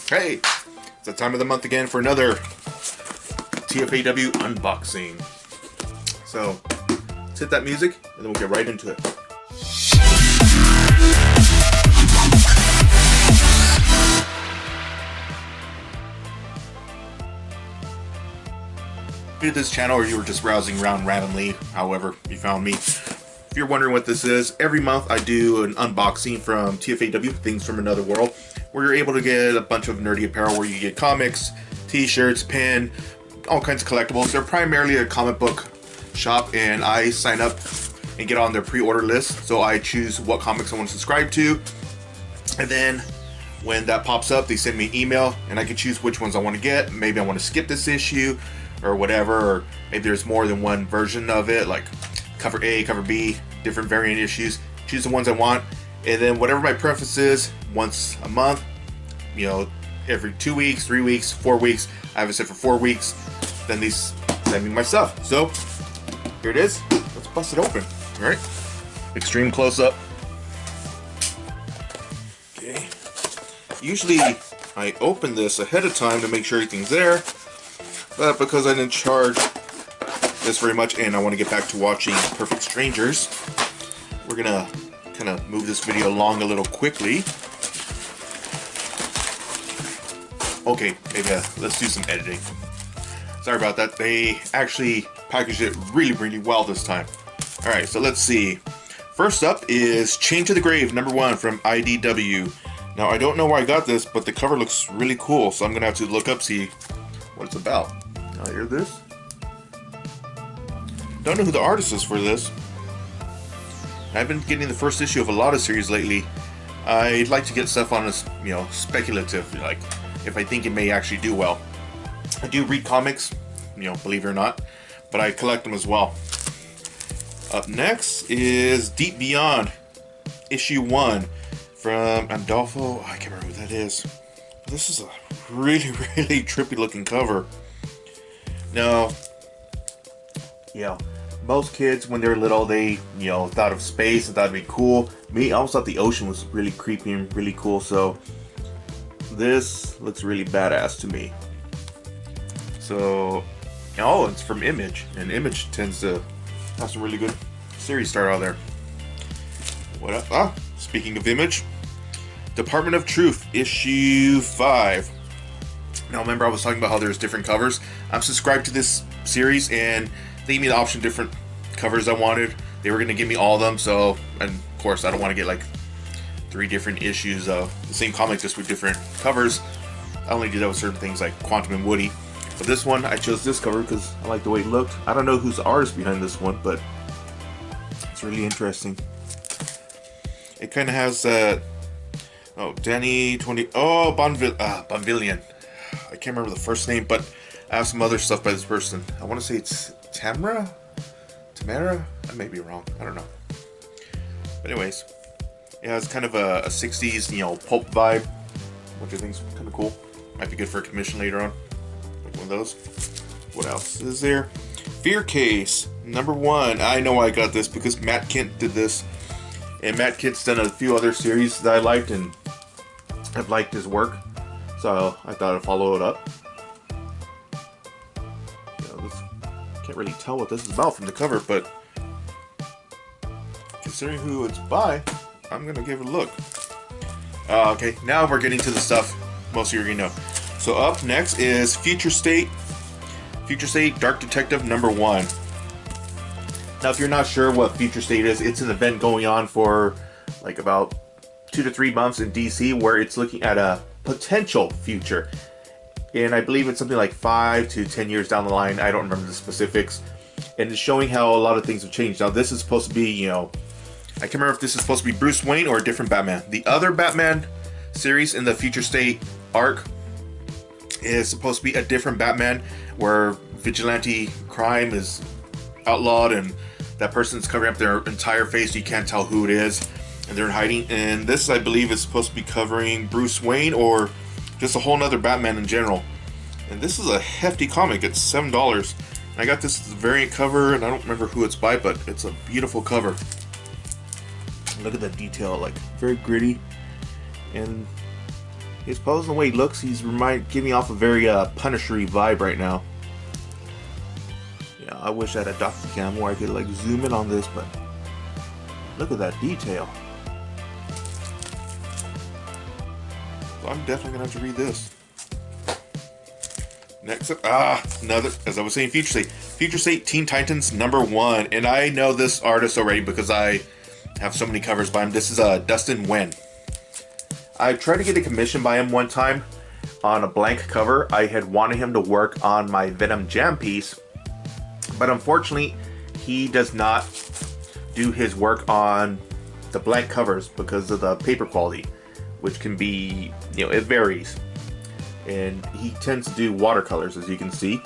Hey, it's that time of the month again for another TFAW unboxing. So, let's hit that music and then we'll get right into it. If you did this channel or you were just browsing around randomly, however you found me, if you're wondering what this is, every month I do an unboxing from TFAW, Things from Another World, where you're able to get a bunch of nerdy apparel where you get comics, t-shirts, pen, all kinds of collectibles. They're primarily a comic book shop, and I sign up and get on their pre-order list. So I choose what comics I want to subscribe to, and then when that pops up, they send me an email, and I can choose which ones I want to get. Maybe I want to skip this issue, or whatever, or maybe there's more than one version of it, like cover A, cover B, different variant issues. Choose the ones I want, and then whatever my preference is, once a month, you know, every 2 weeks, 3 weeks, 4 weeks, I have it set for 4 weeks, then these send me my stuff. So here it is. Let's bust it open. All right, extreme close-up. Okay, usually I open this ahead of time to make sure everything's there, but because I didn't charge this very much and I want to get back to watching Perfect Strangers, we're gonna kind of move this video along a little quickly. Okay, maybe let's do some editing. Sorry about that. They actually packaged it really well this time. Alright, so let's see. First up is Chained to the Grave, #1 from IDW. Now, I don't know where I got this, but the cover looks really cool, so I'm going to have to look up, see what it's about. Now, hear this? Don't know who the artist is for this. I've been getting the first issue of a lot of series lately. I'd like to get stuff on this, you know, speculative, like if I think it may actually do well. I do read comics, you know, believe it or not, but I collect them as well. Up next is Deep Beyond, issue 1 from Andolfo. I can't remember who that is. But this is a really trippy looking cover. Now, you know, most kids when they were little, they, you know, thought of space and thought it'd be cool. Me, I always thought the ocean was really creepy and really cool, so this looks really badass to me. So, oh, it's from Image, and Image tends to have some really good series start out there. What up? Ah, speaking of Image, Department of Truth, issue 5. Now, remember I was talking about how there's different covers. I'm subscribed to this series, and they gave me the option different covers I wanted. They were going to give me all of them, so, and of course, I don't want to get like 3 different issues of the same comic just with different covers. I only do that with certain things like Quantum and Woody. But this one, I chose this cover because I like the way it looked. I don't know who's the artist behind this one, but it's really interesting. It kind of has that, Danny 20, Bonvillian. I can't remember the first name, but I have some other stuff by this person. I want to say it's Tamara? I may be wrong. I don't know. But anyways, it has kind of a 60s, you know, pulp vibe, which I think is kind of cool. Might be good for a commission later on. Like one of those. What else is there? Fear Case, #1. I know I got this because Matt Kent did this. And Matt Kent's done a few other series that I liked, and I've liked his work. So I thought I'd follow it up. Can't really tell what this is about from the cover, but considering who it's by, I'm gonna give it a look. Okay, now we're getting to the stuff most of you are gonna know. So up next is Future State Dark Detective #1. Now, if you're not sure what Future State is, it's an event going on for like about 2 to 3 months in DC, where it's looking at a potential future. And I believe it's something like 5 to 10 years down the line. I don't remember the specifics. And it's showing how a lot of things have changed. Now, this is supposed to be, you know, I can't remember if this is supposed to be Bruce Wayne or a different Batman. The other Batman series in the Future State arc is supposed to be a different Batman, where vigilante crime is outlawed and that person's covering up their entire face. You can't tell who it is, and they're in hiding. And this, I believe, is supposed to be covering Bruce Wayne or just a whole nother Batman in general. And this is a hefty comic. It's $7. And I got this variant cover, and I don't remember who it's by, but it's a beautiful cover. Look at the detail, like very gritty. And his pose and the way he looks, he's giving me off a very Punisher-y vibe right now. Yeah, I wish I had a Dr. Cam where I could like zoom in on this, but look at that detail. So I'm definitely gonna have to read this. Next up, another, as I was saying, Future State Teen Titans #1, and I know this artist already because I have so many covers by him. This is Dustin Nguyen. I tried to get a commission by him one time on a blank cover. I had wanted him to work on my Venom Jam piece, but unfortunately, he does not do his work on the blank covers because of the paper quality, which can be, it varies. And he tends to do watercolors, as you can see.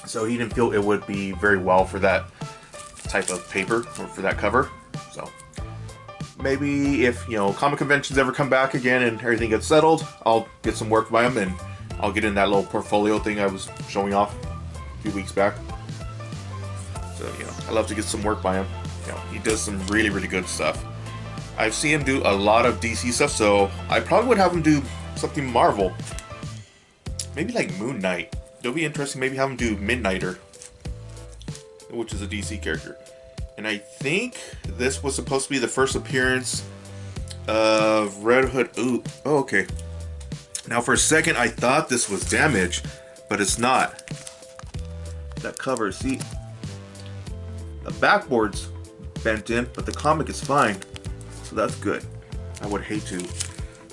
So he didn't feel it would be very well for that type of paper or for that cover. So maybe if, comic conventions ever come back again and everything gets settled, I'll get some work by him and I'll get in that little portfolio thing I was showing off a few weeks back. So, I love to get some work by him. He does some really, really good stuff. I've seen him do a lot of DC stuff, so I probably would have him do something Marvel. Maybe like Moon Knight. It'll be interesting. Maybe have him do Midnighter, which is a DC character. And I think this was supposed to be the first appearance of Red Hood. Ooh, oh, okay. Now for a second I thought this was Damage, but it's not. That cover, see, the backboard's bent in, but the comic is fine. So that's good. I would hate to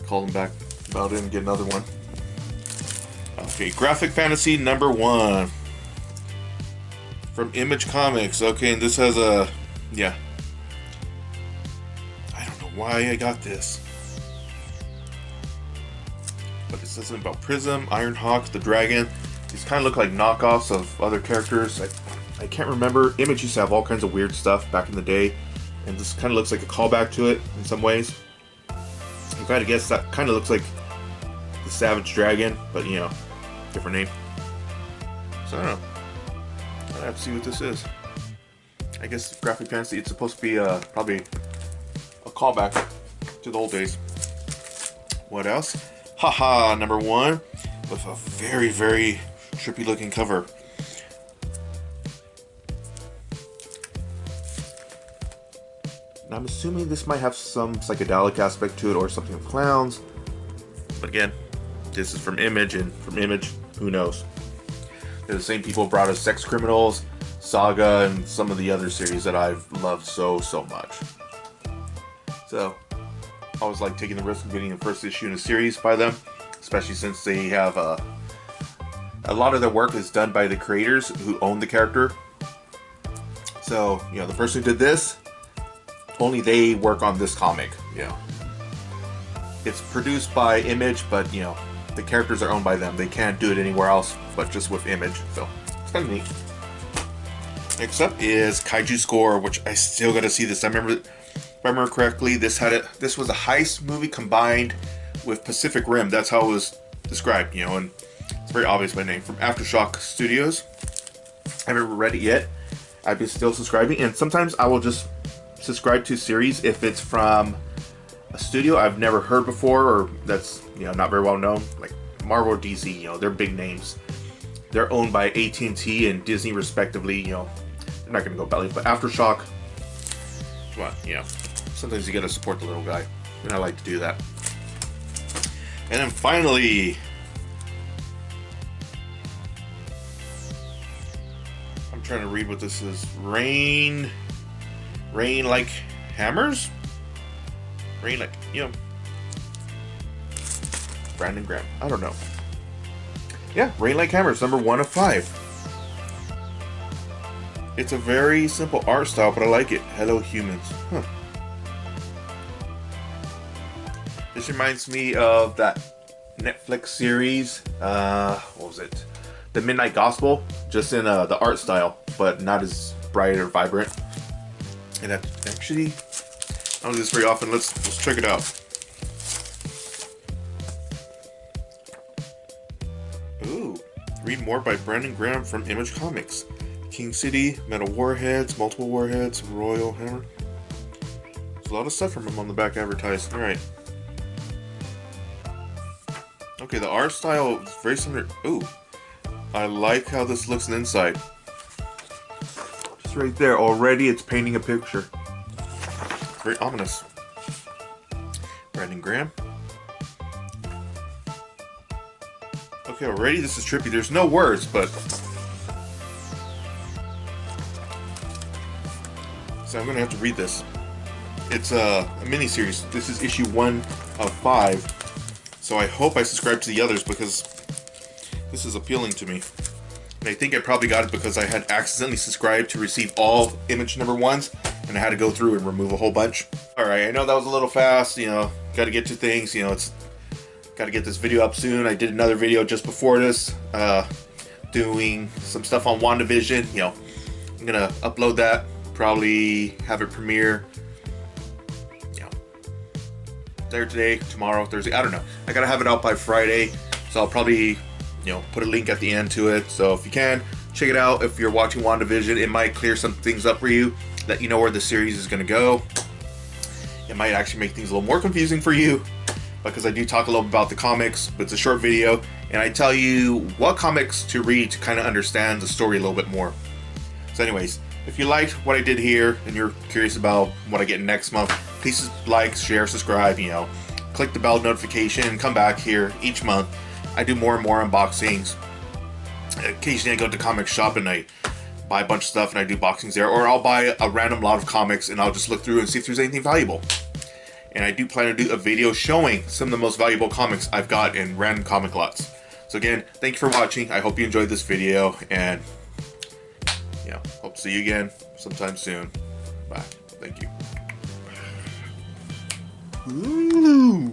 call him back about it and get another one. Okay, Graphic Fantasy #1 from Image Comics. Okay, and this has a, I don't know why I got this, but it says something about Prism, Ironhawk, the Dragon. These kind of look like knockoffs of other characters. I can't remember. Image used to have all kinds of weird stuff back in the day, and this kind of looks like a callback to it in some ways. If I had to guess, that kind of looks like the Savage Dragon, but different name. So I don't know. I'll have to see what this is. I guess Graphic Fantasy, it's supposed to be probably a callback to the old days. What else? Haha, #1 with a very, very trippy looking cover. Now I'm assuming this might have some psychedelic aspect to it or something with clowns. But again, this is from Image, and from Image, who knows? They're the same people who brought us Sex Criminals, Saga, and some of the other series that I've loved so much. So, I always like taking the risk of getting the first issue in a series by them, especially since they have a lot of their work is done by the creators who own the character. So, the person who did this, only they work on this comic. It's produced by Image, but the characters are owned by them. They can't do it anywhere else but just with Image. So it's kind of neat. Next up is Kaiju Score, which I still gotta see this. If I remember correctly, this was a heist movie combined with Pacific Rim. That's how it was described, and it's very obvious by name. From Aftershock Studios. I haven't read it yet. I've been still subscribing, and sometimes I will just subscribe to series if it's from a studio I've never heard before, or that's not very well known, like Marvel or DC. They're big names. They're owned by AT&T and Disney respectively. They're not gonna go belly, but Aftershock, well, sometimes you gotta support the little guy, and I like to do that. And then finally, I'm trying to read what this is. Rain like hammers? Rain like, Brandon Graham. I don't know. Yeah, Rain Like Hammers, #1 of 5. It's a very simple art style, but I like it. Hello, humans. Huh. This reminds me of that Netflix series. What was it? The Midnight Gospel, just in the art style, but not as bright or vibrant. And actually, I don't do this very often. Let's check it out. Ooh, read more by Brandon Graham from Image Comics. King City, Metal Warheads, Multiple Warheads, Royal Hammer. There's a lot of stuff from him on the back advertised. Alright. Okay, the art style is very similar. Ooh, I like how this looks on the inside. Just right there, already it's painting a picture. Very ominous. Brandon Graham. Okay, already this is trippy. There's no words, but... So I'm gonna have to read this. It's a mini-series. This is issue 1 of 5. So I hope I subscribe to the others because this is appealing to me. And I think I probably got it because I had accidentally subscribed to receive all image number 1s, and I had to go through and remove a whole bunch. Alright, I know that was a little fast, you know, gotta get to things, you know, it's gotta get this video up soon. I did another video just before this, doing some stuff on WandaVision, you know, I'm gonna upload that, probably have it premiere, you know, there today, tomorrow, Thursday, I don't know. I gotta have it out by Friday, so I'll probably, you know, put a link at the end to it. So if you can, check it out. If you're watching WandaVision, it might clear some things up for you, let you know where the series is gonna go. It might actually make things a little more confusing for you, because I do talk a little about the comics, but it's a short video, and I tell you what comics to read to kind of understand the story a little bit more. So anyways, if you liked what I did here, and you're curious about what I get next month, please like, share, subscribe, you know, click the bell notification, come back here each month. I do more and more unboxings. Occasionally I go to comic shop and I buy a bunch of stuff and I do boxings there, or I'll buy a random lot of comics and I'll just look through and see if there's anything valuable. And I do plan to do a video showing some of the most valuable comics I've got in random comic lots. So again, thank you for watching. I hope you enjoyed this video, and you know, hope to see you again sometime soon. Bye. Thank you. Ooh.